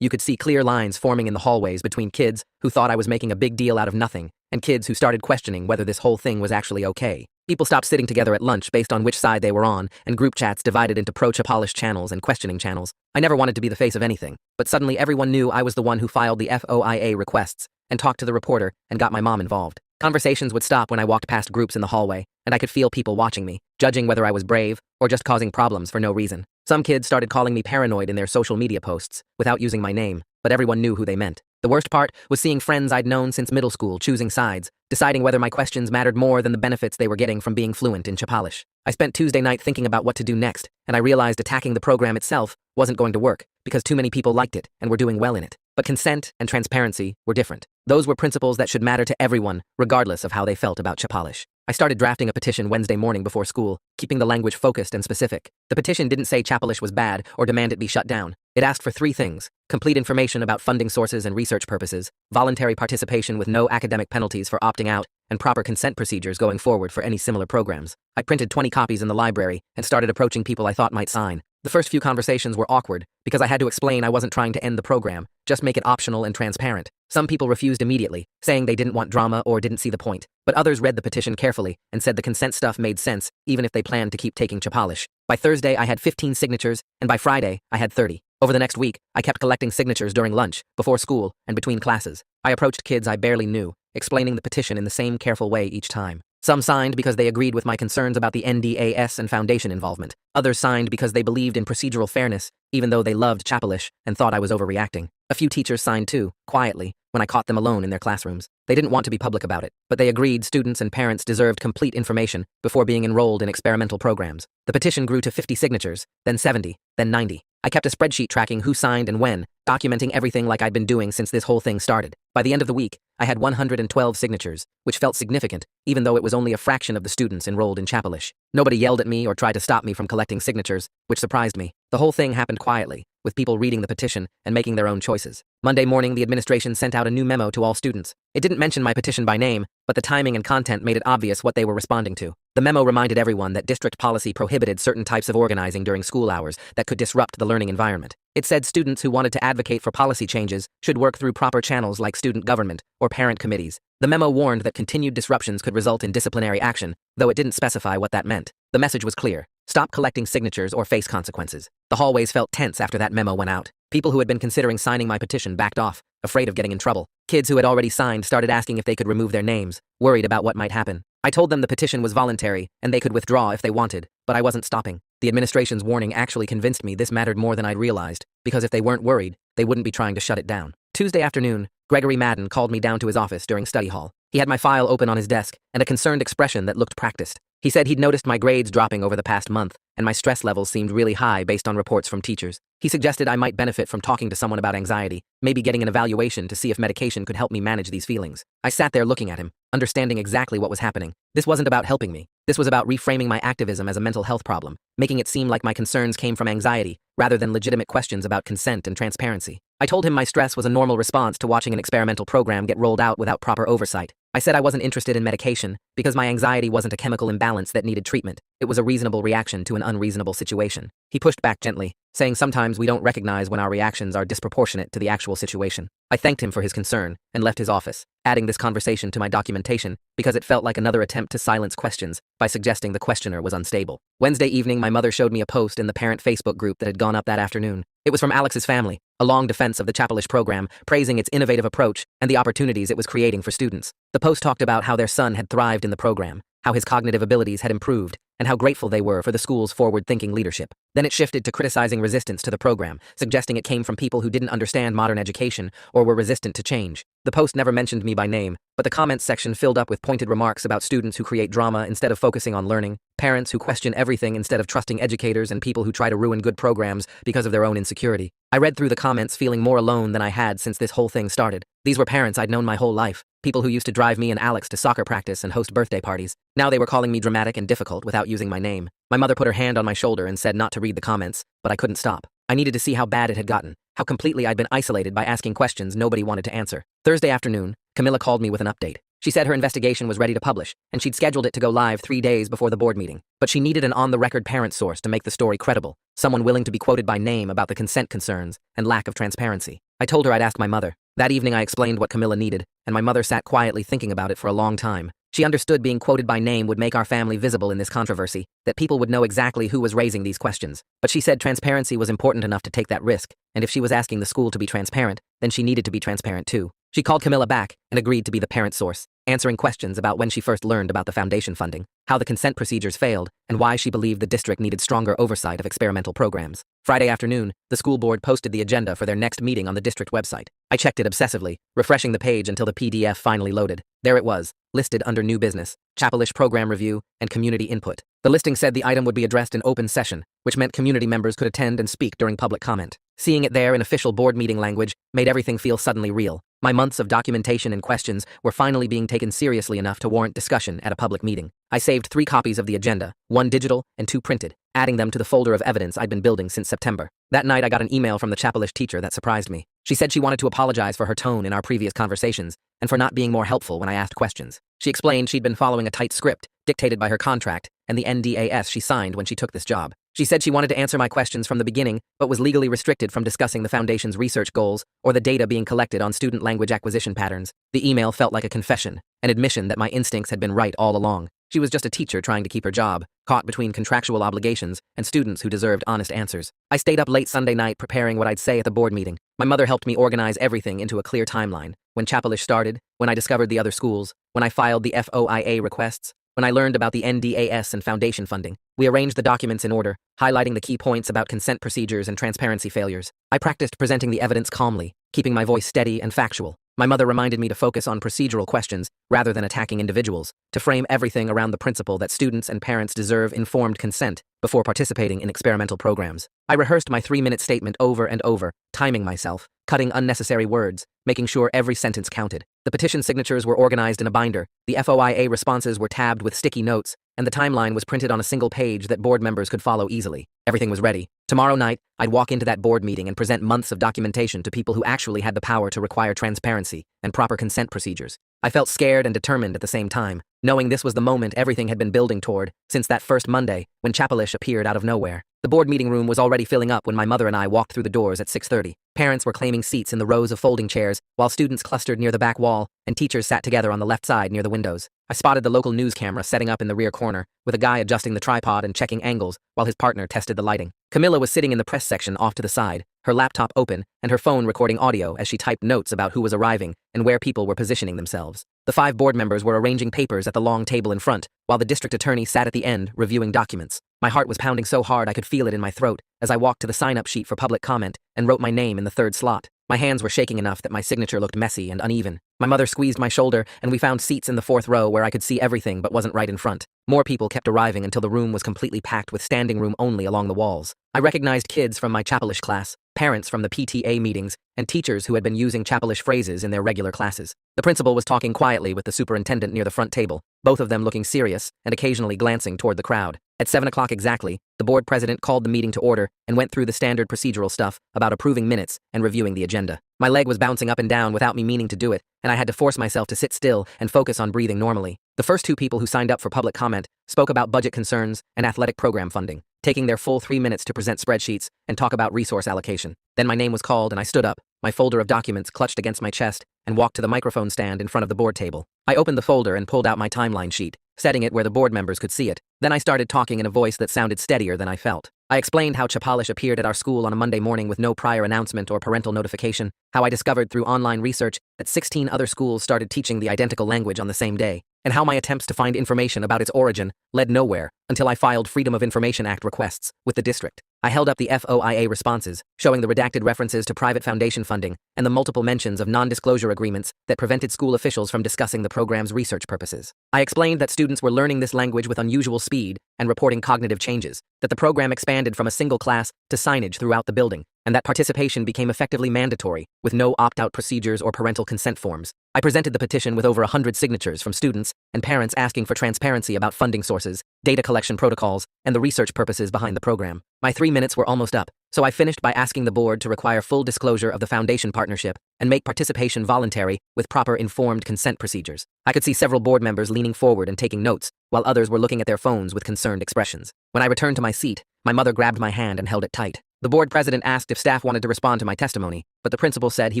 you could see clear lines forming in the hallways between kids who thought I was making a big deal out of nothing and kids who started questioning whether this whole thing was actually okay. People stopped sitting together at lunch based on which side they were on, and group chats divided into pro-Chapalish channels and questioning channels. I never wanted to be the face of anything, but suddenly everyone knew I was the one who filed the FOIA requests and talked to the reporter and got my mom involved. Conversations would stop when I walked past groups in the hallway, and I could feel people watching me, judging whether I was brave or just causing problems for no reason. Some kids started calling me paranoid in their social media posts without using my name, but everyone knew who they meant. The worst part was seeing friends I'd known since middle school choosing sides, deciding whether my questions mattered more than the benefits they were getting from being fluent in Chapalish. I spent Tuesday night thinking about what to do next, and I realized attacking the program itself wasn't going to work because too many people liked it and were doing well in it. But consent and transparency were different. Those were principles that should matter to everyone, regardless of how they felt about Chapalish. I started drafting a petition Wednesday morning before school, keeping the language focused and specific. The petition didn't say Chapalish was bad or demand it be shut down. It asked for 3 things: complete information about funding sources and research purposes, voluntary participation with no academic penalties for opting out, and proper consent procedures going forward for any similar programs. I printed 20 copies in the library and started approaching people I thought might sign. The first few conversations were awkward because I had to explain I wasn't trying to end the program, just make it optional and transparent. Some people refused immediately, saying they didn't want drama or didn't see the point, but others read the petition carefully and said the consent stuff made sense even if they planned to keep taking Chapalish. By Thursday, I had 15 signatures, and by Friday, I had 30. Over the next week, I kept collecting signatures during lunch, before school, and between classes. I approached kids I barely knew, explaining the petition in the same careful way each time. Some signed because they agreed with my concerns about the NDAS and foundation involvement. Others signed because they believed in procedural fairness, even though they loved Chapalish and thought I was overreacting. A few teachers signed too, quietly, when I caught them alone in their classrooms. They didn't want to be public about it, but they agreed students and parents deserved complete information before being enrolled in experimental programs. The petition grew to 50 signatures, then 70, then 90. I kept a spreadsheet tracking who signed and when, documenting everything like I'd been doing since this whole thing started. By the end of the week, I had 112 signatures, which felt significant, even though it was only a fraction of the students enrolled in Chapalish. Nobody yelled at me or tried to stop me from collecting signatures, which surprised me. The whole thing happened quietly, with people reading the petition and making their own choices. Monday morning, the administration sent out a new memo to all students. It didn't mention my petition by name, but the timing and content made it obvious what they were responding to. The memo reminded everyone that district policy prohibited certain types of organizing during school hours that could disrupt the learning environment. It said students who wanted to advocate for policy changes should work through proper channels like student government or parent committees. The memo warned that continued disruptions could result in disciplinary action, though it didn't specify what that meant. The message was clear: stop collecting signatures or face consequences. The hallways felt tense after that memo went out. People who had been considering signing my petition backed off, afraid of getting in trouble. Kids who had already signed started asking if they could remove their names, worried about what might happen. I told them the petition was voluntary and they could withdraw if they wanted, but I wasn't stopping. The administration's warning actually convinced me this mattered more than I'd realized, because if they weren't worried, they wouldn't be trying to shut it down. Tuesday afternoon, Gregory Madden called me down to his office during study hall. He had my file open on his desk and a concerned expression that looked practiced. He said he'd noticed my grades dropping over the past month, and my stress levels seemed really high based on reports from teachers. He suggested I might benefit from talking to someone about anxiety, maybe getting an evaluation to see if medication could help me manage these feelings. I sat there looking at him, understanding exactly what was happening. This wasn't about helping me. This was about reframing my activism as a mental health problem, making it seem like my concerns came from anxiety, rather than legitimate questions about consent and transparency. I told him my stress was a normal response to watching an experimental program get rolled out without proper oversight. I said I wasn't interested in medication because my anxiety wasn't a chemical imbalance that needed treatment. It was a reasonable reaction to an unreasonable situation. He pushed back gently, saying sometimes we don't recognize when our reactions are disproportionate to the actual situation. I thanked him for his concern and left his office, adding this conversation to my documentation because it felt like another attempt to silence questions by suggesting the questioner was unstable. Wednesday evening, my mother showed me a post in the parent Facebook group that had gone up that afternoon. It was from Alex's family, a long defense of the Chapelish program, praising its innovative approach and the opportunities it was creating for students. The post talked about how their son had thrived in the program, how his cognitive abilities had improved, and how grateful they were for the school's forward-thinking leadership. Then it shifted to criticizing resistance to the program, suggesting it came from people who didn't understand modern education or were resistant to change. The post never mentioned me by name, but the comments section filled up with pointed remarks about students who create drama instead of focusing on learning, parents who question everything instead of trusting educators, and people who try to ruin good programs because of their own insecurity. I read through the comments feeling more alone than I had since this whole thing started. These were parents I'd known my whole life, people who used to drive me and Alex to soccer practice and host birthday parties. Now they were calling me dramatic and difficult without using my name. My mother put her hand on my shoulder and said not to read the comments, but I couldn't stop. I needed to see how bad it had gotten, how completely I'd been isolated by asking questions nobody wanted to answer. Thursday afternoon, Camilla called me with an update. She said her investigation was ready to publish, and she'd scheduled it to go live 3 days before the board meeting. But she needed an on-the-record parent source to make the story credible, someone willing to be quoted by name about the consent concerns and lack of transparency. I told her I'd ask my mother. That evening I explained what Camilla needed, and my mother sat quietly thinking about it for a long time. She understood being quoted by name would make our family visible in this controversy, that people would know exactly who was raising these questions. But she said transparency was important enough to take that risk, and if she was asking the school to be transparent, then she needed to be transparent too. She called Camilla back and agreed to be the parent source, answering questions about when she first learned about the foundation funding, how the consent procedures failed, and why she believed the district needed stronger oversight of experimental programs. Friday afternoon, the school board posted the agenda for their next meeting on the district website. I checked it obsessively, refreshing the page until the PDF finally loaded. There it was, listed under New Business, Chapelish Program Review, and Community Input. The listing said the item would be addressed in open session, which meant community members could attend and speak during public comment. Seeing it there in official board meeting language made everything feel suddenly real. My months of documentation and questions were finally being taken seriously enough to warrant discussion at a public meeting. I saved 3 copies of the agenda, 1 digital and 2 printed, adding them to the folder of evidence I'd been building since September. That night I got an email from the Chapelish teacher that surprised me. She said she wanted to apologize for her tone in our previous conversations and for not being more helpful when I asked questions. She explained she'd been following a tight script dictated by her contract and the NDAS she signed when she took this job. She said she wanted to answer my questions from the beginning, but was legally restricted from discussing the Foundation's research goals or the data being collected on student language acquisition patterns. The email felt like a confession, an admission that my instincts had been right all along. She was just a teacher trying to keep her job, caught between contractual obligations and students who deserved honest answers. I stayed up late Sunday night preparing what I'd say at the board meeting. My mother helped me organize everything into a clear timeline. When Chapelish started, when I discovered the other schools, when I filed the FOIA requests, when I learned about the NDAS and foundation funding. We arranged the documents in order, highlighting the key points about consent procedures and transparency failures. I practiced presenting the evidence calmly, keeping my voice steady and factual. My mother reminded me to focus on procedural questions rather than attacking individuals, to frame everything around the principle that students and parents deserve informed consent before participating in experimental programs. I rehearsed my 3-minute statement over and over, timing myself, cutting unnecessary words, making sure every sentence counted. The petition signatures were organized in a binder, the FOIA responses were tabbed with sticky notes, and the timeline was printed on a single page that board members could follow easily. Everything was ready. Tomorrow night, I'd walk into that board meeting and present months of documentation to people who actually had the power to require transparency and proper consent procedures. I felt scared and determined at the same time, knowing this was the moment everything had been building toward since that first Monday when Chapelish appeared out of nowhere. The board meeting room was already filling up when my mother and I walked through the doors at 6:30. Parents were claiming seats in the rows of folding chairs, while students clustered near the back wall and teachers sat together on the left side near the windows. I spotted the local news camera setting up in the rear corner, with a guy adjusting the tripod and checking angles while his partner tested the lighting. Camilla was sitting in the press section off to the side, her laptop open and her phone recording audio as she typed notes about who was arriving and where people were positioning themselves. The 5 board members were arranging papers at the long table in front, while the district attorney sat at the end reviewing documents. My heart was pounding so hard I could feel it in my throat as I walked to the sign-up sheet for public comment and wrote my name in the 3rd slot. My hands were shaking enough that my signature looked messy and uneven. My mother squeezed my shoulder, and we found seats in the 4th row where I could see everything but wasn't right in front. More people kept arriving until the room was completely packed with standing room only along the walls. I recognized kids from my Chapelish class, parents from the PTA meetings, and teachers who had been using Chapelish phrases in their regular classes. The principal was talking quietly with the superintendent near the front table, both of them looking serious and occasionally glancing toward the crowd. At 7 o'clock exactly, the board president called the meeting to order and went through the standard procedural stuff about approving minutes and reviewing the agenda. My leg was bouncing up and down without me meaning to do it, and I had to force myself to sit still and focus on breathing normally. The first 2 people who signed up for public comment spoke about budget concerns and athletic program funding, taking their full 3 minutes to present spreadsheets and talk about resource allocation. Then my name was called and I stood up, my folder of documents clutched against my chest, and walked to the microphone stand in front of the board table. I opened the folder and pulled out my timeline sheet, setting it where the board members could see it. Then I started talking in a voice that sounded steadier than I felt. I explained how Chapalish appeared at our school on a Monday morning with no prior announcement or parental notification, how I discovered through online research that 16 other schools started teaching the identical language on the same day, and how my attempts to find information about its origin led nowhere until I filed Freedom of Information Act requests with the district. I held up the FOIA responses, showing the redacted references to private foundation funding and the multiple mentions of non-disclosure agreements that prevented school officials from discussing the program's research purposes. I explained that students were learning this language with unusual speed and reporting cognitive changes, that the program expanded from a single class to signage throughout the building, and that participation became effectively mandatory, with no opt-out procedures or parental consent forms. I presented the petition with over 100 signatures from students and parents asking for transparency about funding sources, data collection protocols, and the research purposes behind the program. My 3 minutes were almost up, so I finished by asking the board to require full disclosure of the foundation partnership and make participation voluntary with proper informed consent procedures. I could see several board members leaning forward and taking notes, while others were looking at their phones with concerned expressions. When I returned to my seat, my mother grabbed my hand and held it tight. The board president asked if staff wanted to respond to my testimony, but the principal said he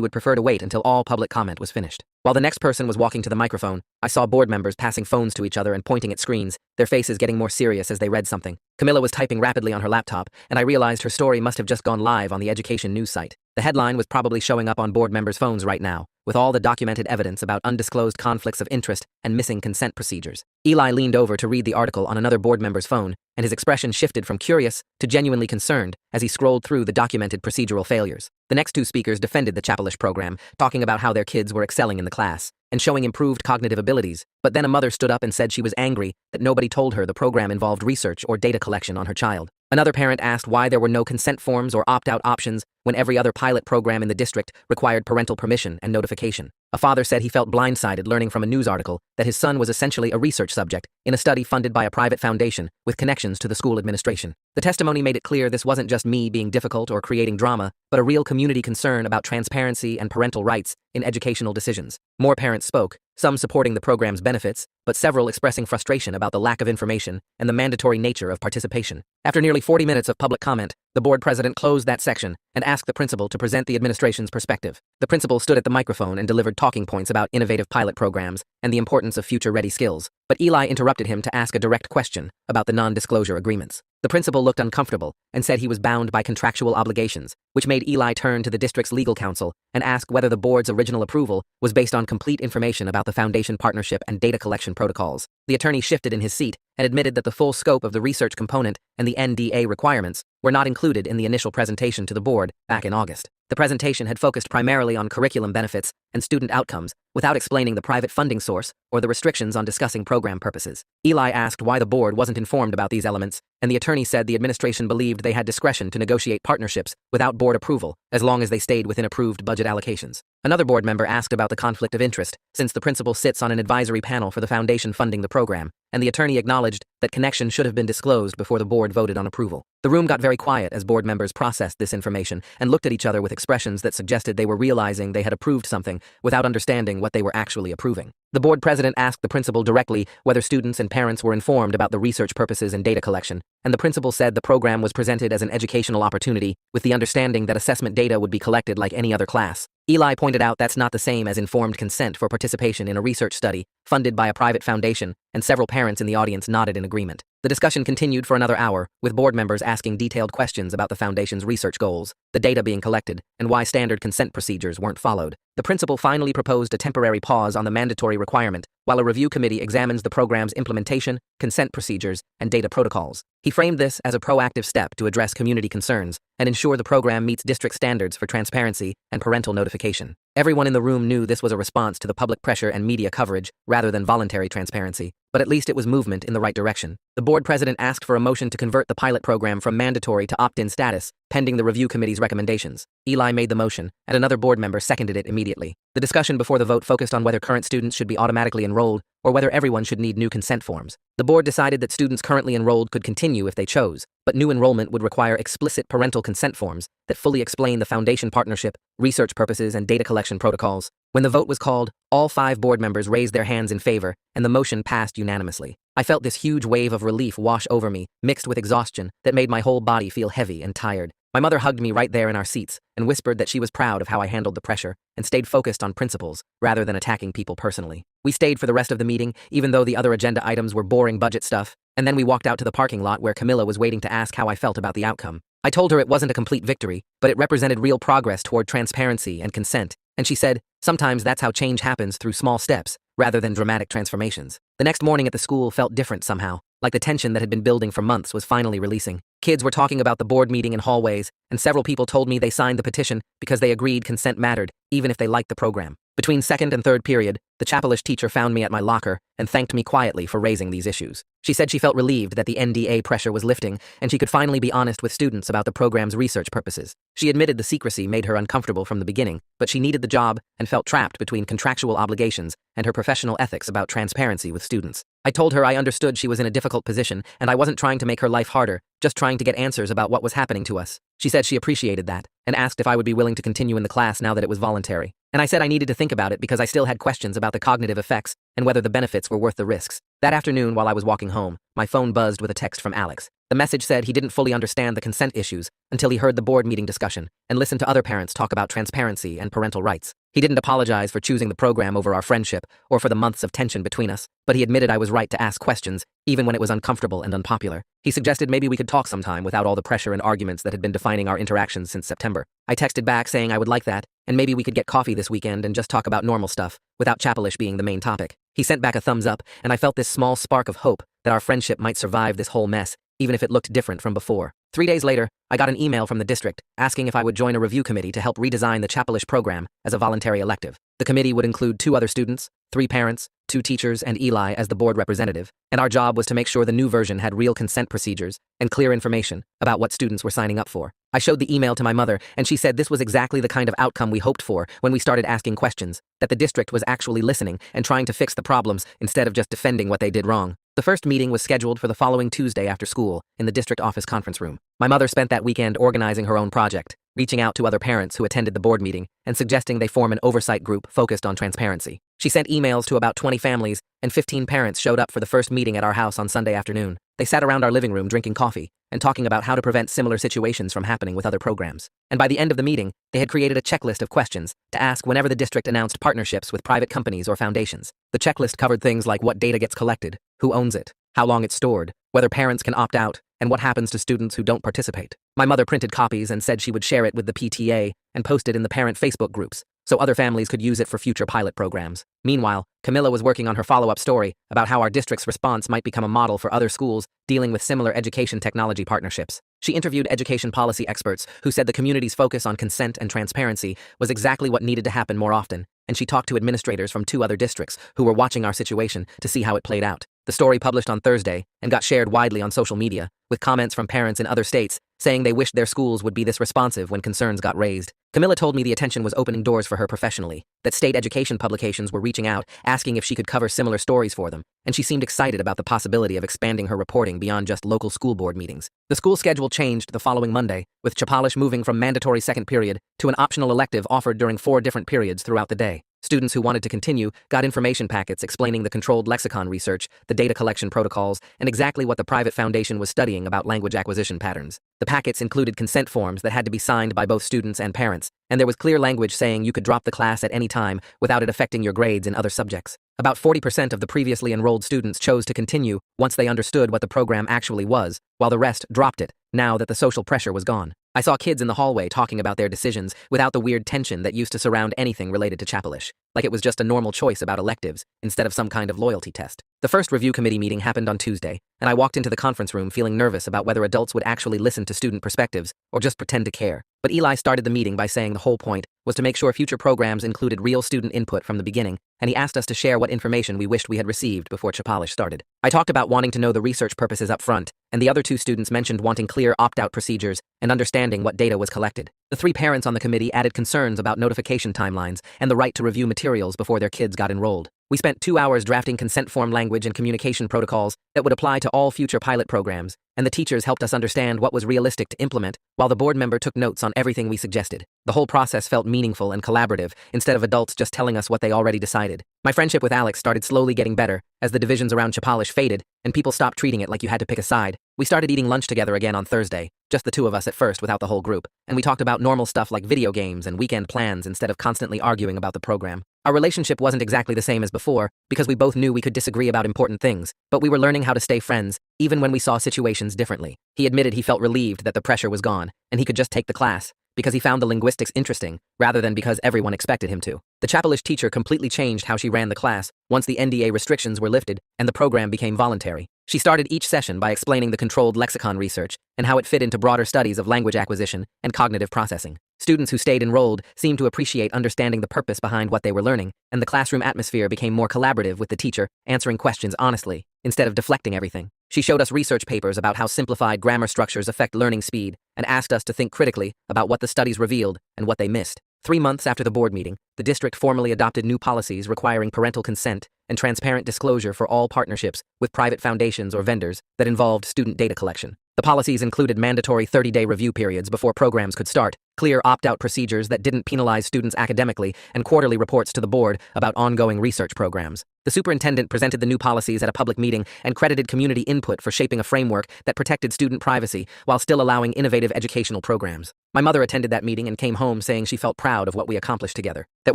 would prefer to wait until all public comment was finished. While the next person was walking to the microphone, I saw board members passing phones to each other and pointing at screens, their faces getting more serious as they read something. Camilla was typing rapidly on her laptop, and I realized her story must have just gone live on the education news site. The headline was probably showing up on board members' phones right now, with all the documented evidence about undisclosed conflicts of interest and missing consent procedures. Eli leaned over to read the article on another board member's phone, and his expression shifted from curious to genuinely concerned as he scrolled through the documented procedural failures. The next two speakers defended the Chapalish program, talking about how their kids were excelling in the class and showing improved cognitive abilities, but then a mother stood up and said she was angry that nobody told her the program involved research or data collection on her child. Another parent asked why there were no consent forms or opt-out options when every other pilot program in the district required parental permission and notification. A father said he felt blindsided learning from a news article that his son was essentially a research subject in a study funded by a private foundation with connections to the school administration. The testimony made it clear this wasn't just me being difficult or creating drama, but a real community concern about transparency and parental rights in educational decisions. More parents spoke, some supporting the program's benefits, but several expressing frustration about the lack of information and the mandatory nature of participation. After nearly 40 minutes of public comment, the board president closed that section and asked the principal to present the administration's perspective. The principal stood at the microphone and delivered talking points about innovative pilot programs and the importance of future-ready skills, but Eli interrupted him to ask a direct question about the non-disclosure agreements. The principal looked uncomfortable and said he was bound by contractual obligations, which made Eli turn to the district's legal counsel and ask whether the board's original approval was based on complete information about the foundation partnership and data collection protocols. The attorney shifted in his seat and admitted that the full scope of the research component and the NDA requirements were not included in the initial presentation to the board back in August. The presentation had focused primarily on curriculum benefits and student outcomes, without explaining the private funding source or the restrictions on discussing program purposes. Eli asked why the board wasn't informed about these elements, and the attorney said the administration believed they had discretion to negotiate partnerships without board approval, as long as they stayed within approved budget allocations. Another board member asked about the conflict of interest, since the principal sits on an advisory panel for the foundation funding the program, and the attorney acknowledged that connection should have been disclosed before the board voted on approval. The room got very quiet as board members processed this information and looked at each other with expressions that suggested they were realizing they had approved something without understanding what they were actually approving. The board president asked the principal directly whether students and parents were informed about the research purposes and data collection, and the principal said the program was presented as an educational opportunity with the understanding that assessment data would be collected like any other class. Eli pointed out that's not the same as informed consent for participation in a research study funded by a private foundation, and several parents in the audience nodded in agreement. The discussion continued for another hour, with board members asking detailed questions about the foundation's research goals, the data being collected, and why standard consent procedures weren't followed. The principal finally proposed a temporary pause on the mandatory requirement, while a review committee examines the program's implementation, consent procedures, and data protocols. He framed this as a proactive step to address community concerns and ensure the program meets district standards for transparency and parental notification. Everyone in the room knew this was a response to the public pressure and media coverage rather than voluntary transparency, but at least it was movement in the right direction. The board president asked for a motion to convert the pilot program from mandatory to opt-in status, pending the review committee's recommendations. Eli made the motion, and another board member seconded it immediately. The discussion before the vote focused on whether current students should be automatically enrolled or whether everyone should need new consent forms. The board decided that students currently enrolled could continue if they chose, but new enrollment would require explicit parental consent forms that fully explain the foundation partnership, research purposes, and data collection protocols. When the vote was called, all 5 board members raised their hands in favor, and the motion passed unanimously. I felt this huge wave of relief wash over me, mixed with exhaustion, that made my whole body feel heavy and tired. My mother hugged me right there in our seats and whispered that she was proud of how I handled the pressure and stayed focused on principles rather than attacking people personally. We stayed for the rest of the meeting, even though the other agenda items were boring budget stuff. and then we walked out to the parking lot where Camilla was waiting to ask how I felt about the outcome. I told her it wasn't a complete victory, but it represented real progress toward transparency and consent, and she said, sometimes that's how change happens, through small steps, rather than dramatic transformations. The next morning at the school felt different somehow, like the tension that had been building for months was finally releasing. Kids were talking about the board meeting in hallways, and several people told me they signed the petition because they agreed consent mattered, even if they liked the program. Between second and third period, the Chapelish teacher found me at my locker and thanked me quietly for raising these issues. She said she felt relieved that the NDA pressure was lifting and she could finally be honest with students about the program's research purposes. She admitted the secrecy made her uncomfortable from the beginning, but she needed the job and felt trapped between contractual obligations and her professional ethics about transparency with students. I told her I understood she was in a difficult position and I wasn't trying to make her life harder, just trying to get answers about what was happening to us. She said she appreciated that and asked if I would be willing to continue in the class now that it was voluntary. And I said I needed to think about it because I still had questions about the cognitive effects and whether the benefits were worth the risks. That afternoon, while I was walking home, my phone buzzed with a text from Alex. The message said he didn't fully understand the consent issues until he heard the board meeting discussion and listened to other parents talk about transparency and parental rights. He didn't apologize for choosing the program over our friendship or for the months of tension between us, but he admitted I was right to ask questions, even when it was uncomfortable and unpopular. He suggested maybe we could talk sometime without all the pressure and arguments that had been defining our interactions since September. I texted back saying I would like that, and maybe we could get coffee this weekend and just talk about normal stuff, without Chapelish being the main topic. He sent back a thumbs up, and I felt this small spark of hope that our friendship might survive this whole mess, even if it looked different from before. 3 days later, I got an email from the district asking if I would join a review committee to help redesign the Chapelish program as a voluntary elective. The committee would include 2 other students, 3 parents, 2 teachers, and Eli as the board representative, and our job was to make sure the new version had real consent procedures and clear information about what students were signing up for. I showed the email to my mother, and she said this was exactly the kind of outcome we hoped for when we started asking questions, that the district was actually listening and trying to fix the problems instead of just defending what they did wrong. The first meeting was scheduled for the following Tuesday after school in the district office conference room. My mother spent that weekend organizing her own project, reaching out to other parents who attended the board meeting and suggesting they form an oversight group focused on transparency. She sent emails to about 20 families, and 15 parents showed up for the first meeting at our house on Sunday afternoon. They sat around our living room drinking coffee and talking about how to prevent similar situations from happening with other programs. And by the end of the meeting, they had created a checklist of questions to ask whenever the district announced partnerships with private companies or foundations. The checklist covered things like what data gets collected, who owns it, how long it's stored, whether parents can opt out, and what happens to students who don't participate. My mother printed copies and said she would share it with the PTA and post it in the parent Facebook groups, so other families could use it for future pilot programs. Meanwhile, Camilla was working on her follow-up story about how our district's response might become a model for other schools dealing with similar education technology partnerships. She interviewed education policy experts who said the community's focus on consent and transparency was exactly what needed to happen more often, and she talked to administrators from 2 other districts who were watching our situation to see how it played out. The story published on Thursday and got shared widely on social media, with comments from parents in other states saying they wished their schools would be this responsive when concerns got raised. Camilla told me the attention was opening doors for her professionally, that state education publications were reaching out, asking if she could cover similar stories for them, and she seemed excited about the possibility of expanding her reporting beyond just local school board meetings. The school schedule changed the following Monday, with Chapelish moving from mandatory second period to an optional elective offered during 4 different periods throughout the day. Students who wanted to continue got information packets explaining the controlled lexicon research, the data collection protocols, and exactly what the private foundation was studying about language acquisition patterns. The packets included consent forms that had to be signed by both students and parents, and there was clear language saying you could drop the class at any time without it affecting your grades in other subjects. About 40% of the previously enrolled students chose to continue once they understood what the program actually was, while the rest dropped it, now that the social pressure was gone. I saw kids in the hallway talking about their decisions without the weird tension that used to surround anything related to Chapelish, like it was just a normal choice about electives instead of some kind of loyalty test. The first review committee meeting happened on Tuesday, and I walked into the conference room feeling nervous about whether adults would actually listen to student perspectives or just pretend to care. But Eli started the meeting by saying the whole point was to make sure future programs included real student input from the beginning, and he asked us to share what information we wished we had received before Chapelish started. I talked about wanting to know the research purposes up front, and the other 2 students mentioned wanting clear opt-out procedures and understanding what data was collected. The 3 parents on the committee added concerns about notification timelines and the right to review materials before their kids got enrolled. We spent 2 hours drafting consent form language and communication protocols that would apply to all future pilot programs, and the teachers helped us understand what was realistic to implement, while the board member took notes on everything we suggested. The whole process felt meaningful and collaborative, instead of adults just telling us what they already decided. My friendship with Alex started slowly getting better as the divisions around Chapelish faded and people stopped treating it like you had to pick a side. We started eating lunch together again on Thursday, just the 2 of us at first without the whole group, and we talked about normal stuff like video games and weekend plans instead of constantly arguing about the program. Our relationship wasn't exactly the same as before, because we both knew we could disagree about important things, but we were learning how to stay friends, even when we saw situations differently. He admitted he felt relieved that the pressure was gone, and he could just take the class, because he found the linguistics interesting, rather than because everyone expected him to. The Chapelish teacher completely changed how she ran the class once the NDA restrictions were lifted and the program became voluntary. She started each session by explaining the controlled lexicon research and how it fit into broader studies of language acquisition and cognitive processing. Students who stayed enrolled seemed to appreciate understanding the purpose behind what they were learning, and the classroom atmosphere became more collaborative with the teacher answering questions honestly, instead of deflecting everything. She showed us research papers about how simplified grammar structures affect learning speed and asked us to think critically about what the studies revealed and what they missed. 3 months after the board meeting, the district formally adopted new policies requiring parental consent and transparent disclosure for all partnerships with private foundations or vendors that involved student data collection. The policies included mandatory 30-day review periods before programs could start, clear opt-out procedures that didn't penalize students academically, and quarterly reports to the board about ongoing research programs. The superintendent presented the new policies at a public meeting and credited community input for shaping a framework that protected student privacy while still allowing innovative educational programs. My mother attended that meeting and came home saying she felt proud of what we accomplished together, that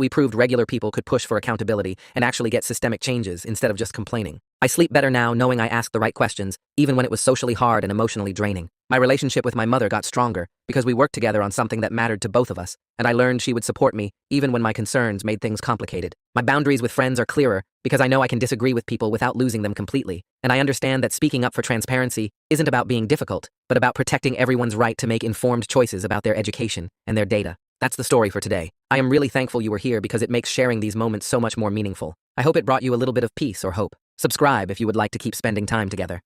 we proved regular people could push for accountability and actually get systemic changes instead of just complaining. I sleep better now knowing I asked the right questions, even when it was socially hard and emotionally draining. My relationship with my mother got stronger because we worked together on something that mattered to both of us, and I learned she would support me even when my concerns made things complicated. My boundaries with friends are clearer because I know I can disagree with people without losing them completely, and I understand that speaking up for transparency isn't about being difficult, but about protecting everyone's right to make informed choices about their education and their data. That's the story for today. I am really thankful you were here because it makes sharing these moments so much more meaningful. I hope it brought you a little bit of peace or hope. Subscribe if you would like to keep spending time together.